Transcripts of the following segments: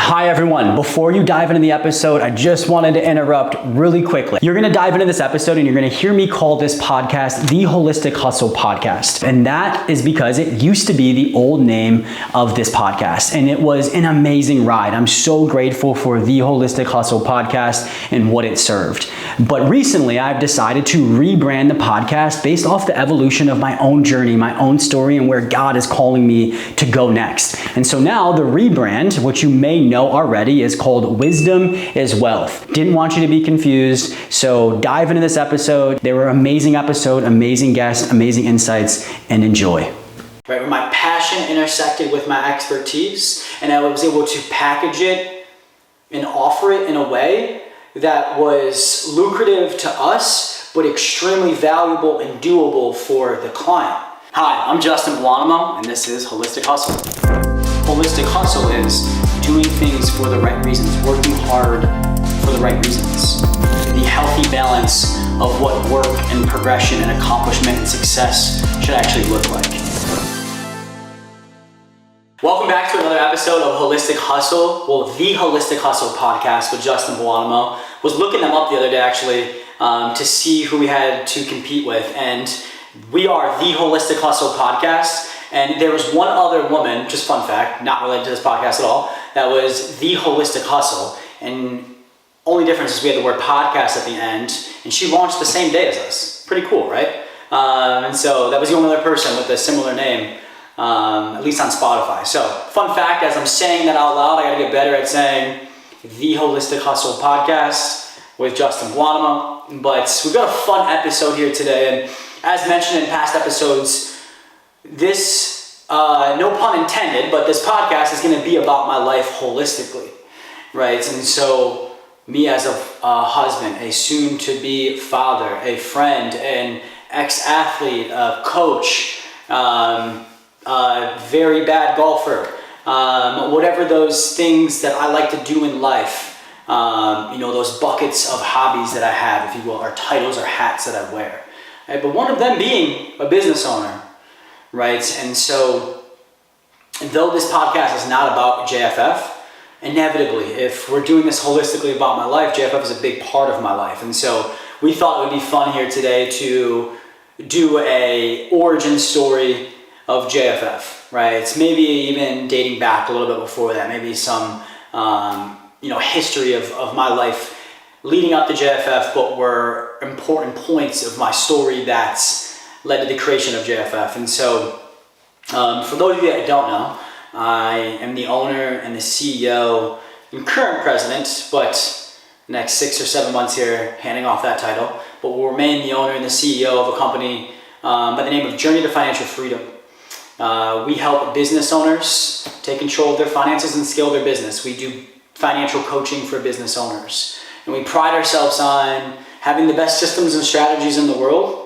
Hi everyone, before you dive into the episode, I just wanted to interrupt really quickly. You're gonna dive into this episode and you're gonna hear me call this podcast the Holistic Hustle Podcast. And that is because it used to be the old name of this podcast. And it was an amazing ride. I'm so grateful for the Holistic Hustle Podcast and what it served. But recently I've decided to rebrand the podcast based off the evolution of my own journey, my own story, and where God is calling me to go next. And so now the rebrand, which you may know already, is called Wisdom is Wealth. Didn't want you to be confused, so dive into this episode. They were an amazing episode, amazing guests, amazing insights, and enjoy. Right, where my passion intersected with my expertise, and I was able to package it and offer it in a way that was lucrative to us, but extremely valuable and doable for the client. Hi, I'm Justin Buonamo, and this is Holistic Hustle. Holistic Hustle is doing things for the right reasons, working hard for the right reasons. The healthy balance of what work and progression and accomplishment and success should actually look like. Welcome back to another episode of Holistic Hustle. Well, the Holistic Hustle podcast with Justin Buonamo. Was looking them up the other day actually to see who we had to compete with, and we are the Holistic Hustle podcast. And there was one other woman, just fun fact, not related to this podcast at all, that was the Holistic Hustle. And only difference is we had the word podcast at the end, and she launched the same day as us. Pretty cool, right? And so that was the only other person with a similar name, at least on Spotify. So fun fact, as I'm saying that out loud, I gotta get better at saying the Holistic Hustle podcast with Justin Buonamo. But we've got a fun episode here today, and as mentioned in past episodes, this, no pun intended, but this podcast is going to be about my life holistically, right? And so me as a husband, a soon-to-be father, a friend, an ex-athlete, a coach, a very bad golfer, whatever those things that I like to do in life, those buckets of hobbies that I have, if you will, or titles or hats that I wear. Right? But one of them being a business owner. Right, and so though this podcast is not about JFF, inevitably, if we're doing this holistically about my life, JFF is a big part of my life. And so we thought it would be fun here today to do a origin story of JFF, right? It's maybe even dating back a little bit before that, maybe some history of my life leading up to JFF, but were important points of my story that's led to the creation of JFF. And so for those of you that don't know, I am the owner and the CEO and current president, but the next 6 or 7 months here handing off that title, but will remain the owner and the CEO of a company by the name of Journey to Financial Freedom. We help business owners take control of their finances and scale their business. We do financial coaching for business owners, and we pride ourselves on having the best systems and strategies in the world,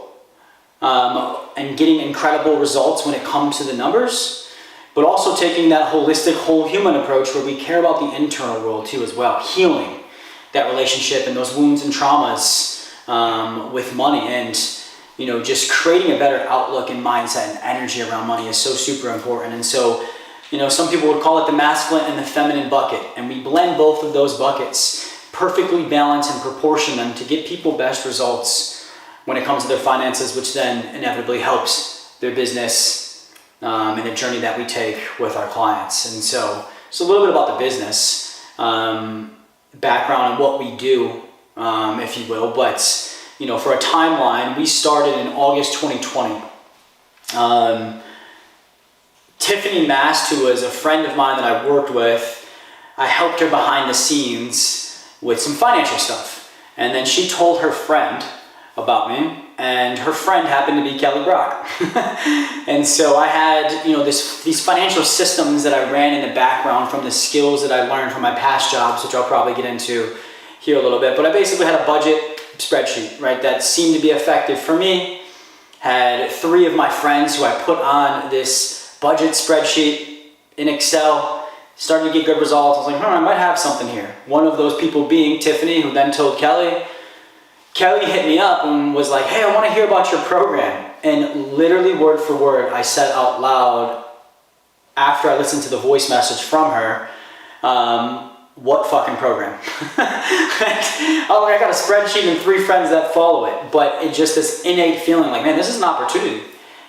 and getting incredible results when it comes to the numbers, but also taking that holistic, whole human approach where we care about the internal world too as well, healing that relationship and those wounds and traumas with money, and just creating a better outlook and mindset and energy around money is so super important. And so some people would call it the masculine and the feminine bucket, and we blend both of those buckets, perfectly balance and proportion them to get people best results when it comes to their finances, which then inevitably helps their business and the journey that we take with our clients. And so it's a little bit about the business background and what we do, if you will. But for a timeline, we started in August 2020. Tiffany Mast, who was a friend of mine that I worked with, I helped her behind the scenes with some financial stuff. And then she told her friend about me, and her friend happened to be Kelly Brock. And so I had these financial systems that I ran in the background from the skills that I learned from my past jobs, which I'll probably get into here a little bit. But I basically had a budget spreadsheet, right, that seemed to be effective for me. Had 3 of my friends who I put on this budget spreadsheet in Excel, started to get good results. I was like, I might have something here. One of those people being Tiffany, who then told Kelly. Kelly hit me up and was like, hey, I want to hear about your program. And literally word for word, I said out loud after I listened to the voice message from her, What fucking program? Oh, I got a spreadsheet and 3 friends that follow it, but it's just this innate feeling like, man, this is an opportunity,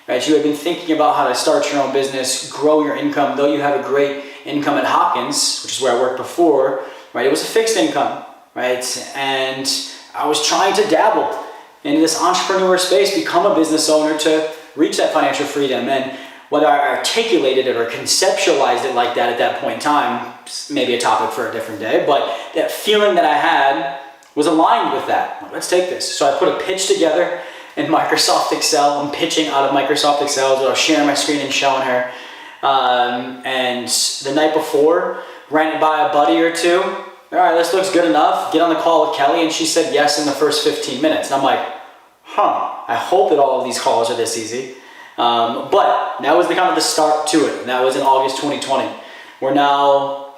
right? You have been thinking about how to start your own business, grow your income, though you have a great income at Hopkins, which is where I worked before, right? It was a fixed income, right? And I was trying to dabble in this entrepreneur space, become a business owner to reach that financial freedom. And whether I articulated it or conceptualized it like that at that point in time, maybe a topic for a different day, but that feeling that I had was aligned with that. Like, let's take this. So I put a pitch together in Microsoft Excel. I'm pitching out of Microsoft Excel, so I was sharing my screen and showing her. And the night before, ran it by a buddy or two. All right, this looks good enough. Get on the call with Kelly, and she said yes in the first 15 minutes. And I'm like, I hope that all of these calls are this easy. But that was the kind of the start to it. And that was in August 2020. We're now,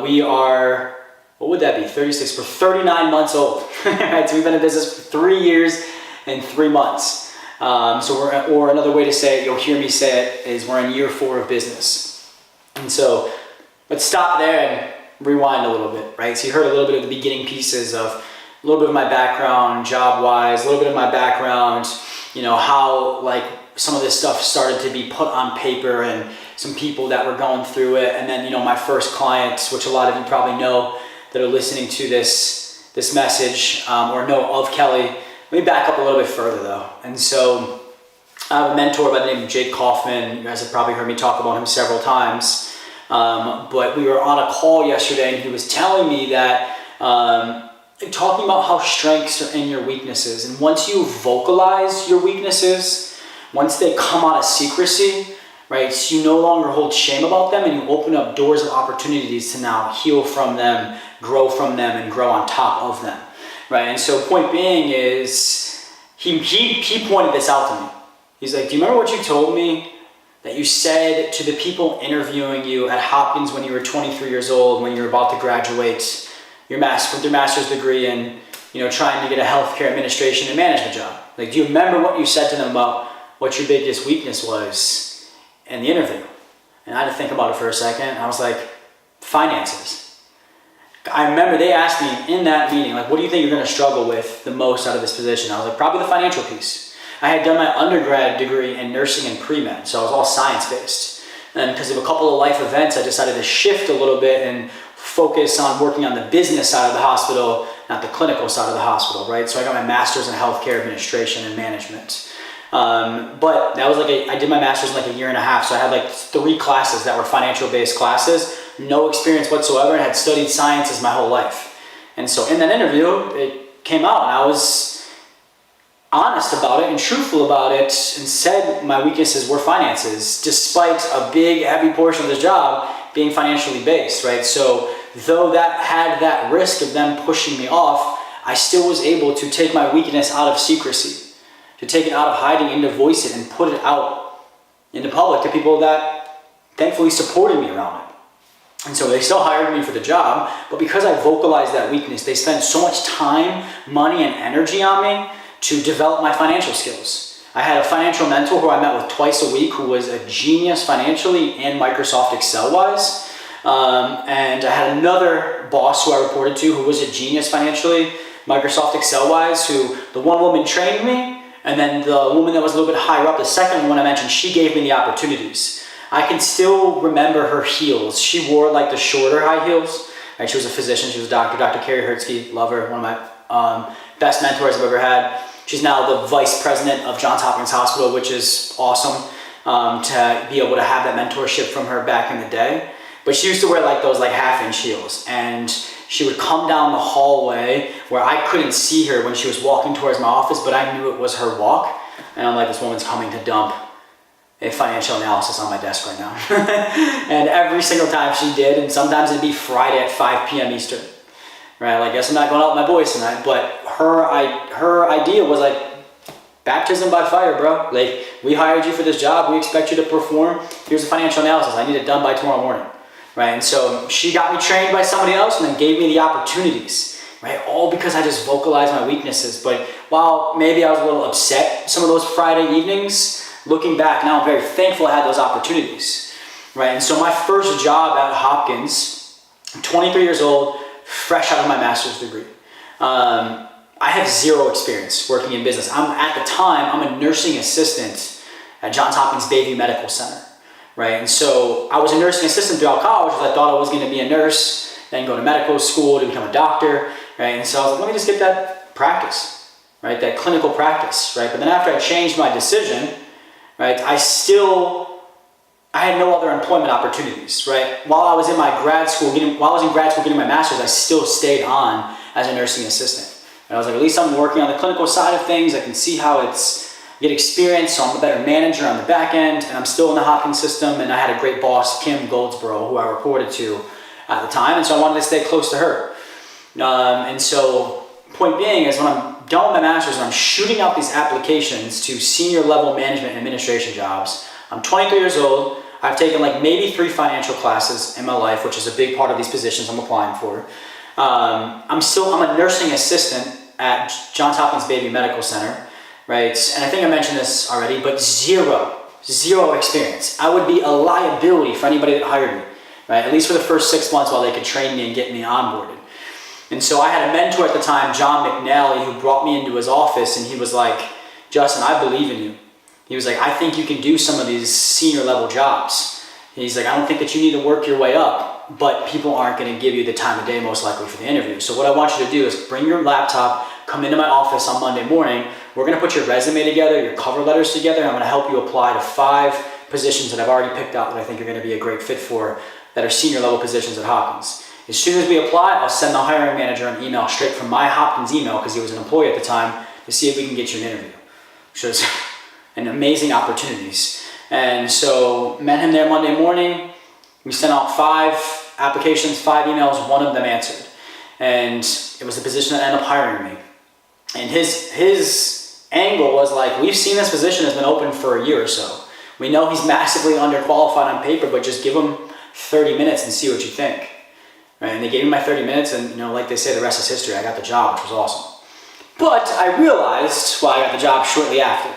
we are, what would that be? 36, we're 39 months old. Right? So we've been in business for 3 years and 3 months. Or another way to say it, you'll hear me say it, is we're in year 4 of business. And so let's stop there and rewind a little bit, right? So you heard a little bit of the beginning pieces of a little bit of my background job-wise, a little bit of my background, how like some of this stuff started to be put on paper and some people that were going through it. And then, my first clients, which a lot of you probably know that are listening to this message or know of Kelly. Let me back up a little bit further though. And so I have a mentor by the name of Jake Kaufman. You guys have probably heard me talk about him several times. But we were on a call yesterday and he was telling me that, talking about how strengths are in your weaknesses. And once you vocalize your weaknesses, once they come out of secrecy, right, so you no longer hold shame about them and you open up doors of opportunities to now heal from them, grow from them, and grow on top of them, right? And so point being is, he pointed this out to me. He's like, do you remember what you told me that you said to the people interviewing you at Hopkins when you were 23 years old, when you were about to graduate with your master's degree and trying to get a healthcare administration and management job? Like, do you remember what you said to them about what your biggest weakness was in the interview? And I had to think about it for a second. I was like, finances. I remember they asked me in that meeting, like, what do you think you're going to struggle with the most out of this position? I was like, probably the financial piece. I had done my undergrad degree in nursing and pre-med, so I was all science-based. And because of a couple of life events, I decided to shift a little bit and focus on working on the business side of the hospital, not the clinical side of the hospital, right? So I got my master's in healthcare administration and management. But that was I did my master's in like a year and a half, so I had like 3 classes that were financial-based classes, no experience whatsoever, and had studied sciences my whole life. And so in that interview, it came out, and I was honest about it and truthful about it, and said my weaknesses were finances, despite a big, heavy portion of this job being financially based, right? So though that had that risk of them pushing me off, I still was able to take my weakness out of secrecy, to take it out of hiding and to voice it and put it out in the public to people that thankfully supported me around it. And so they still hired me for the job, but because I vocalized that weakness, they spent so much time, money, and energy on me to develop my financial skills. I had a financial mentor who I met with twice a week who was a genius financially and Microsoft Excel wise. And I had another boss who I reported to who was a genius financially, Microsoft Excel wise, who the one woman trained me, and then the woman that was a little bit higher up, the second one I mentioned, she gave me the opportunities. I can still remember her heels. She wore like the shorter high heels. Right? She was a physician, she was a doctor, Dr. Carrie Hertzke, love her, one of my best mentors I've ever had. She's now the vice president of Johns Hopkins Hospital, which is awesome to be able to have that mentorship from her back in the day. But she used to wear like those like half-inch heels, and she would come down the hallway where I couldn't see her when she was walking towards my office, but I knew it was her walk. And I'm like, this woman's coming to dump a financial analysis on my desk right now. And every single time she did, and sometimes it'd be Friday at 5 p.m. Eastern. Right, like, guess I'm not going out with my boys tonight, but her idea was like, baptism by fire, bro. Like, we hired you for this job, we expect you to perform, here's a financial analysis, I need it done by tomorrow morning, right? And so she got me trained by somebody else and then gave me the opportunities, right? All because I just vocalized my weaknesses. But while maybe I was a little upset some of those Friday evenings, looking back now, I'm very thankful I had those opportunities, right? And so my first job at Hopkins, I'm 23 years old, fresh out of my master's degree. I have zero experience working in business. At the time, I'm a nursing assistant at Johns Hopkins Bayview Medical Center, right? And so I was a nursing assistant throughout college because I thought I was going to be a nurse, then go to medical school to become a doctor, right? And so I was like, let me just get that practice, right? That clinical practice, right? But then after I changed my decision, right, I had no other employment opportunities, right? While I was in grad school getting my master's, I still stayed on as a nursing assistant. And I was like, at least I'm working on the clinical side of things. I can see how get experience, so I'm a better manager on the back end, and I'm still in the Hopkins system, and I had a great boss, Kim Goldsboro, who I reported to at the time, and so I wanted to stay close to her. And so, point being is when I'm done with my master's and I'm shooting out these applications to senior level management and administration jobs, I'm 23 years old, I've taken like maybe 3 financial classes in my life, which is a big part of these positions I'm applying for. I'm a nursing assistant at Johns Hopkins Bayview Medical Center, right? And I think I mentioned this already, but zero experience. I would be a liability for anybody that hired me, right? At least for the first 6 months while they could train me and get me onboarded. And so I had a mentor at the time, John McNally, who brought me into his office, and he was like, Justin, I believe in you. He was like, I think you can do some of these senior level jobs. And he's like, I don't think that you need to work your way up, but people aren't going to give you the time of day most likely for the interview. So what I want you to do is bring your laptop, come into my office on Monday morning. We're going to put your resume together, your cover letters together, and I'm going to help you apply to 5 positions that I've already picked out that I think you're going to be a great fit for that are senior level positions at Hopkins. As soon as we apply, I'll send the hiring manager an email straight from my Hopkins email, because he was an employee at the time, to see if we can get you an interview, which was an amazing opportunities. And so met him there Monday morning. We sent out 5 applications, 5 emails, 1 of them answered. And it was the position that ended up hiring me. And his angle was like, we've seen this position has been open for a year or so. We know he's massively underqualified on paper, but just give him 30 minutes and see what you think. Right? And they gave me my 30 minutes, and like they say, the rest is history. I got the job, which was awesome. But I realized, I got the job shortly after.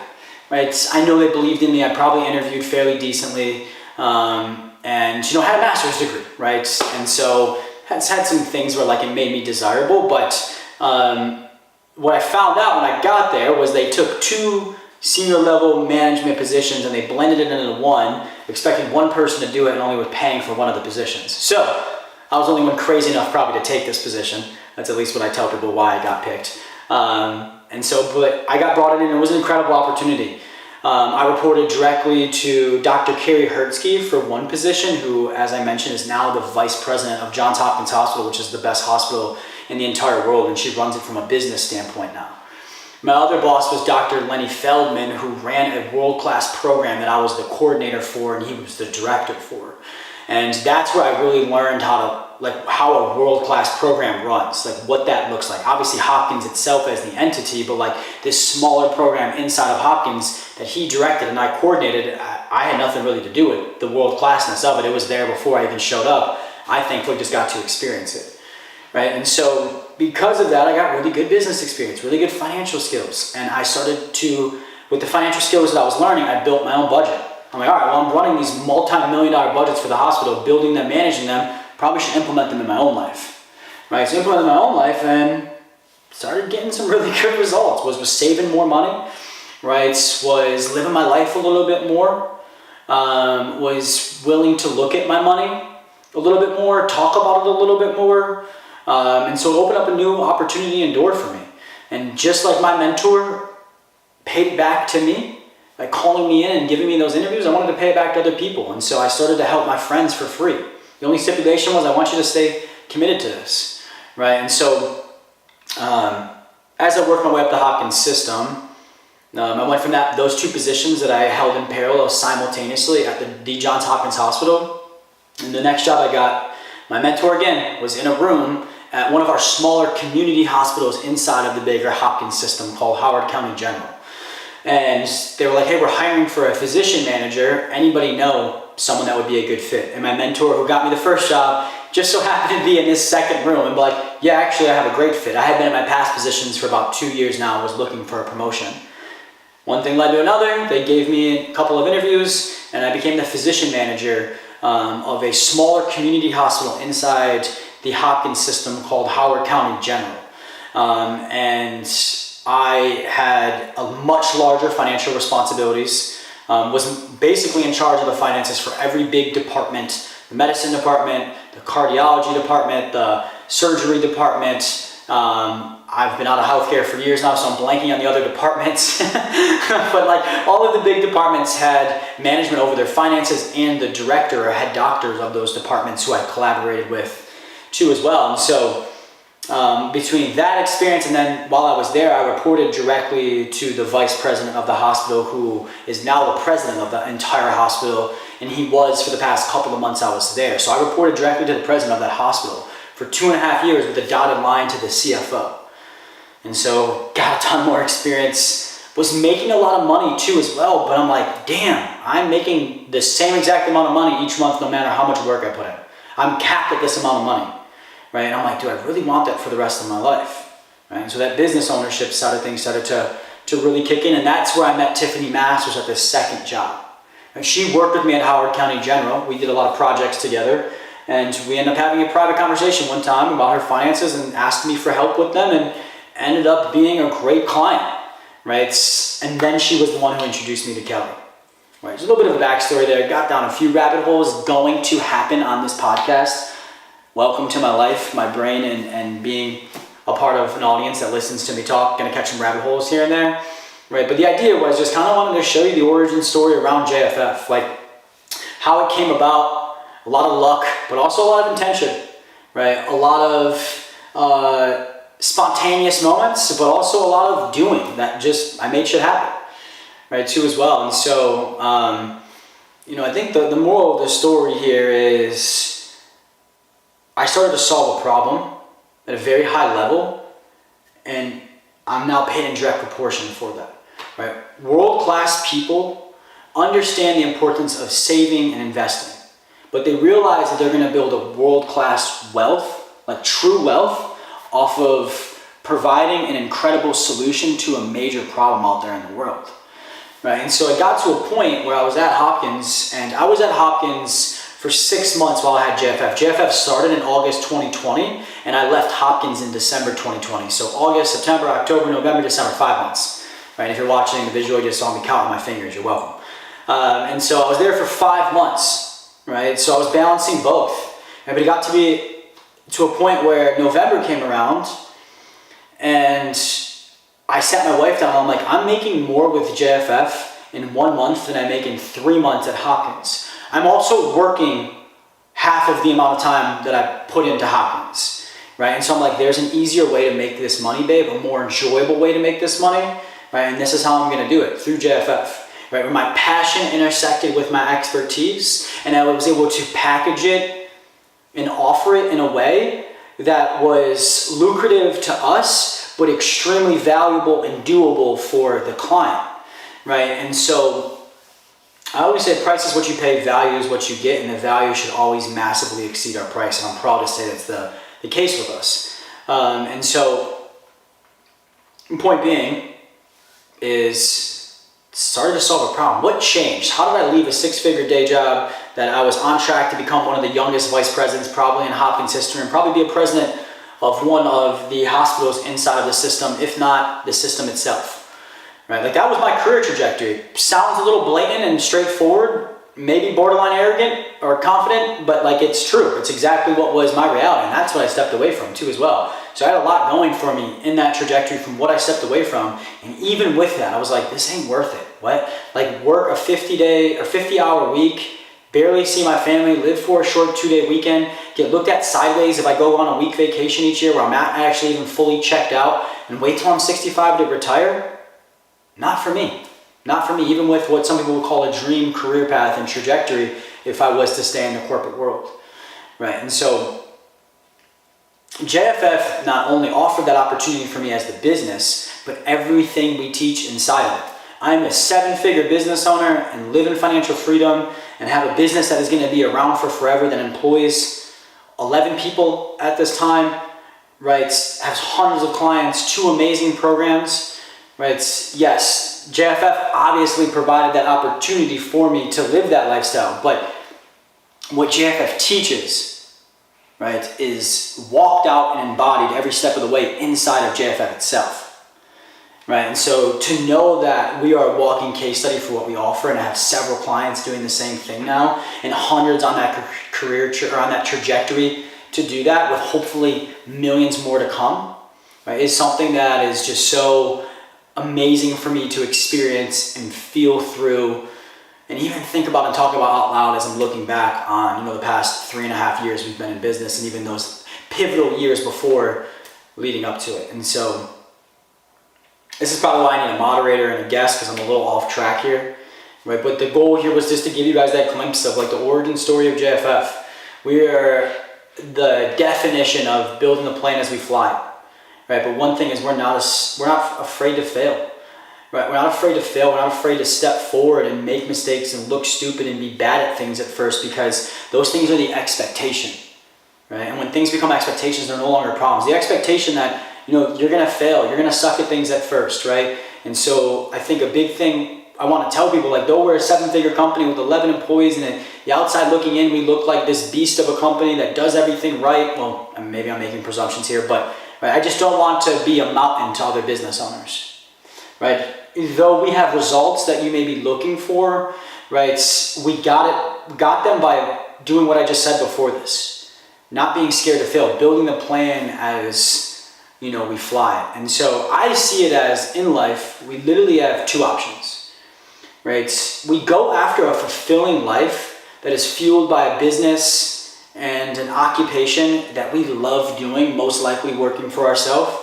Right? I know they believed in me. I probably interviewed fairly decently, and had a master's degree, right? And so had some things where it made me desirable. But what I found out when I got there was they took 2 senior level management positions and they blended it into 1, expecting 1 person to do it and only was paying for 1 of the positions. So I was the only one crazy enough probably to take this position. That's at least what I tell people why I got picked. But I got brought in and it was an incredible opportunity. I reported directly to Dr. Carrie Hertzke for 1 position, who, as I mentioned, is now the vice president of Johns Hopkins Hospital, which is the best hospital in the entire world, and she runs it from a business standpoint now. My other boss was Dr. Lenny Feldman, who ran a world-class program that I was the coordinator for and he was the director for. And that's where I really learned how a world-class program runs, what that looks like. Obviously Hopkins itself as the entity, but this smaller program inside of Hopkins that he directed and I coordinated, I had nothing really to do with the world-classness of it. It was there before I even showed up. I thankfully just got to experience it, right? And so because of that, I got really good business experience, really good financial skills. And I started to, with the financial skills that I was learning, I built my own budget. I'm like, all right, I'm running these multi-million-dollar budgets for the hospital, building them, managing them, probably should implement them in my own life, right? So implemented my own life and started getting some really good results. Was saving more money, right? Was living my life a little bit more. Was willing to look at my money a little bit more, talk about it a little bit more. And so it opened up a new opportunity and door for me. And just like my mentor paid it back to me, calling me in and giving me those interviews, I wanted to pay it back to other people. And so I started to help my friends for free. The only stipulation was I want you to stay committed to this, right? And so as I worked my way up the Hopkins system, I went from those 2 positions that I held in parallel simultaneously at the Johns Hopkins Hospital. And the next job I got, my mentor again was in a room at one of our smaller community hospitals inside of the bigger Hopkins system called Howard County General. And they were like, hey, we're hiring for a physician manager. Anybody know someone that would be a good fit? And my mentor who got me the first job just so happened to be in this second room and be like, yeah, actually I have a great fit. I had been in my past positions for about 2 years now. I was looking for a promotion. One thing led to another. They gave me a couple of interviews and I became the physician manager of a smaller community hospital inside the Hopkins system called Howard County General. And I had a much larger financial responsibilities, was basically in charge of the finances for every big department, the medicine department, the cardiology department, the surgery department. I've been out of healthcare for years now, so I'm blanking on the other departments. But like all of the big departments had management over their finances, and the director or head doctors of those departments who I collaborated with too as well. And so between that experience and then while I was there, I reported directly to the vice president of the hospital, who is now the president of the entire hospital, and he was for the past couple of months I was there. So I reported directly to the president of that hospital for 2.5 years with a dotted line to the CFO. And so got a ton more experience, was making a lot of money too as well, but I'm like, damn, I'm making the same exact amount of money each month no matter how much work I put in. I'm capped at this amount of money. Right? And I'm like, do I really want that for the rest of my life? Right? And so that business ownership side of things started to really kick in, and that's where I met Tiffany Masters at this second job. And she worked with me at Howard County General. We did a lot of projects together, and we ended up having a private conversation one time about her finances and asked me for help with them, and ended up being a great client. Right? And then she was the one who introduced me to Kelly. Right? There's a little bit of a backstory there. Got down a few rabbit holes going to happen on this podcast. Welcome to my life, my brain, and being a part of an audience that listens to me talk. Gonna catch some rabbit holes here and there, right? But the idea was just kind of wanted to show you the origin story around JFF, like how it came about, a lot of luck, but also a lot of intention, right? A lot of spontaneous moments, but also a lot of doing that just, I made shit happen, right, too as well. And so, I think the moral of the story here is, I started to solve a problem at a very high level, and I'm now paid in direct proportion for that. Right? World-class people understand the importance of saving and investing, but they realize that they're going to build a world-class wealth, like true wealth, off of providing an incredible solution to a major problem out there in the world. Right? And so I got to a point where I was at Hopkins, and I was at Hopkins for 6 months while I had JFF. JFF started in August 2020, and I left Hopkins in December 2020. So August, September, October, November, December, 5 months. Right? If you're watching the visual, you just saw me counting my fingers, you're welcome. And so I was there for 5 months, right? So I was balancing both. Right? But it got to be to a point where November came around, and I sat my wife down, and I'm like, I'm making more with JFF in 1 month than I make in 3 months at Hopkins. I'm also working half of the amount of time that I put into Hopkins, right? And so I'm like, there's an easier way to make this money, babe, a more enjoyable way to make this money, right? And this is how I'm gonna do it, through JFF, right? Where my passion intersected with my expertise, and I was able to package it and offer it in a way that was lucrative to us, but extremely valuable and doable for the client, right? And so I always say price is what you pay, value is what you get, and the value should always massively exceed our price, and I'm proud to say that's the case with us. And so, point being is started to solve a problem. What changed? How did I leave a 6-figure day job that I was on track to become one of the youngest vice presidents probably in Hopkins history, and probably be a president of one of the hospitals inside of the system, if not the system itself? Right? Like that was my career trajectory. Sounds a little blatant and straightforward, maybe borderline arrogant or confident, but like it's true. It's exactly what was my reality, and that's what I stepped away from too as well. So I had a lot going for me in that trajectory from what I stepped away from, and even with that, I was like, this ain't worth it. What? Like work a 50-day or 50-hour week, barely see my family, live for a short 2-day weekend, get looked at sideways if I go on a week vacation each year where I'm not actually even fully checked out, and wait till I'm 65 to retire? Not for me. Not for me, even with what some people would call a dream career path and trajectory if I was to stay in the corporate world. Right? And so JFF not only offered that opportunity for me as the business, but everything we teach inside of it. I'm a 7-figure business owner and live in financial freedom and have a business that is going to be around for forever, that employs 11 people at this time, right? Has hundreds of clients, 2 amazing programs. Right? Yes, JFF obviously provided that opportunity for me to live that lifestyle, but what JFF teaches right, is walked out and embodied every step of the way inside of JFF itself. Right, and so to know that we are a walking case study for what we offer, and I have several clients doing the same thing now, and hundreds on that career or on that trajectory to do that, with hopefully millions more to come, right, is something that is just so amazing for me to experience and feel through, and even think about and talk about out loud as I'm looking back on, the past 3.5 years we've been in business, and even those pivotal years before leading up to it. And so this is probably why I need a moderator and a guest, because I'm a little off track here, right? But the goal here was just to give you guys that glimpse of like the origin story of JFF. We are the definition of building the plane as we fly, right? But one thing is we're not afraid to fail, right? We're not afraid to fail. We're not afraid to step forward and make mistakes and look stupid and be bad at things at first, because those things are the expectation, right? And when things become expectations, they're no longer problems. The expectation that you're going to fail. You're going to suck at things at first, right? And so I think a big thing I want to tell people, like, though we're a 7-figure company with 11 employees, and the outside looking in, we look like this beast of a company that does everything right. Well, maybe I'm making presumptions here, but right, I just don't want to be a mountain to other business owners, right? Though we have results that you may be looking for, right? We got them by doing what I just said before this. Not being scared to fail, building the plan as we fly. And so I see it as, in life, we literally have two options, right? We go after a fulfilling life that is fueled by a business and an occupation that we love doing, most likely working for ourselves,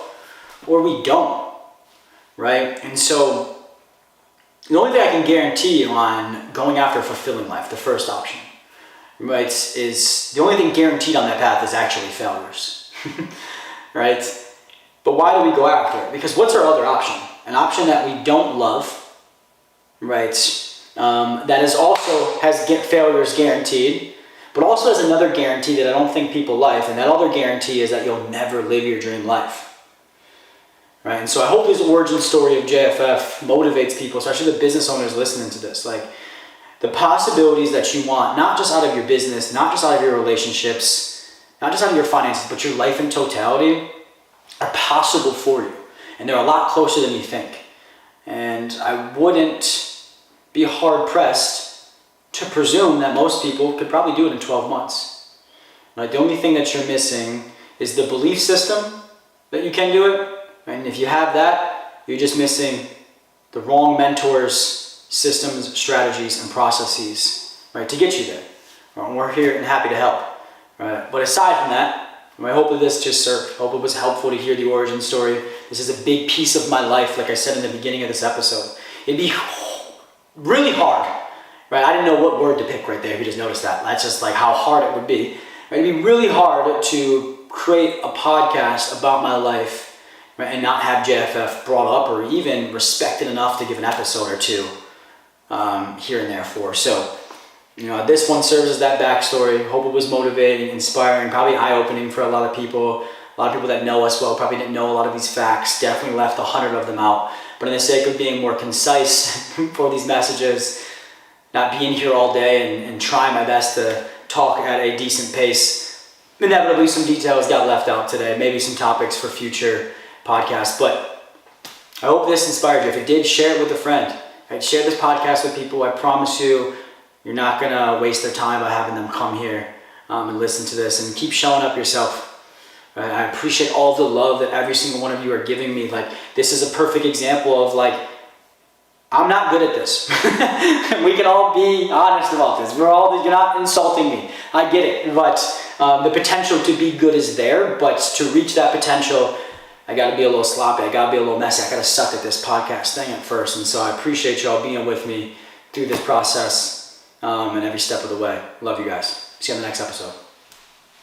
or we don't, right? And so the only thing I can guarantee on going after a fulfilling life, the first option, right, is the only thing guaranteed on that path is actually failures, right? But why do we go after it? Because what's our other option? An option that we don't love, right? That is also has failures guaranteed, but also has another guarantee that I don't think people like, and that other guarantee is that you'll never live your dream life, right? And so I hope this origin story of JFF motivates people, especially the business owners listening to this. Like, the possibilities that you want, not just out of your business, not just out of your relationships, not just out of your finances, but your life in totality, are possible for you, and they're a lot closer than you think. And I wouldn't be hard pressed to presume that most people could probably do it in 12 months. Right? The only thing that you're missing is the belief system that you can do it, and if you have that, you're just missing the wrong mentors, systems, strategies, and processes, right, to get you there. Right? We're here and happy to help. Right? But aside from that, I hope that this just served. I hope it was helpful to hear the origin story. This is a big piece of my life, like I said in the beginning of this episode. It'd be really hard, right? I didn't know what word to pick right there, if you just noticed that. That's just like how hard it would be. Right? It'd be really hard to create a podcast about my life, right, and not have JFF brought up or even respected enough to give an episode or two here and there for. So, this one serves as that backstory. Hope it was motivating, inspiring, probably eye-opening for a lot of people. A lot of people that know us well probably didn't know a lot of these facts. Definitely left 100 of them out. But in the sake of being more concise for these messages, not being here all day and trying my best to talk at a decent pace, inevitably some details got left out today. Maybe some topics for future podcasts. But I hope this inspired you. If it did, share it with a friend. Right? Share this podcast with people. I promise you, you're not going to waste their time by having them come here and listen to this, and keep showing up yourself. Right? I appreciate all the love that every single one of you are giving me. Like, this is a perfect example of, like, I'm not good at this. We can all be honest about this. You're not insulting me. I get it. But the potential to be good is there, but to reach that potential, I got to be a little sloppy. I got to be a little messy. I got to suck at this podcast thing at first. And so I appreciate y'all being with me through this process. And every step of the way. Love you guys. See you on the next episode.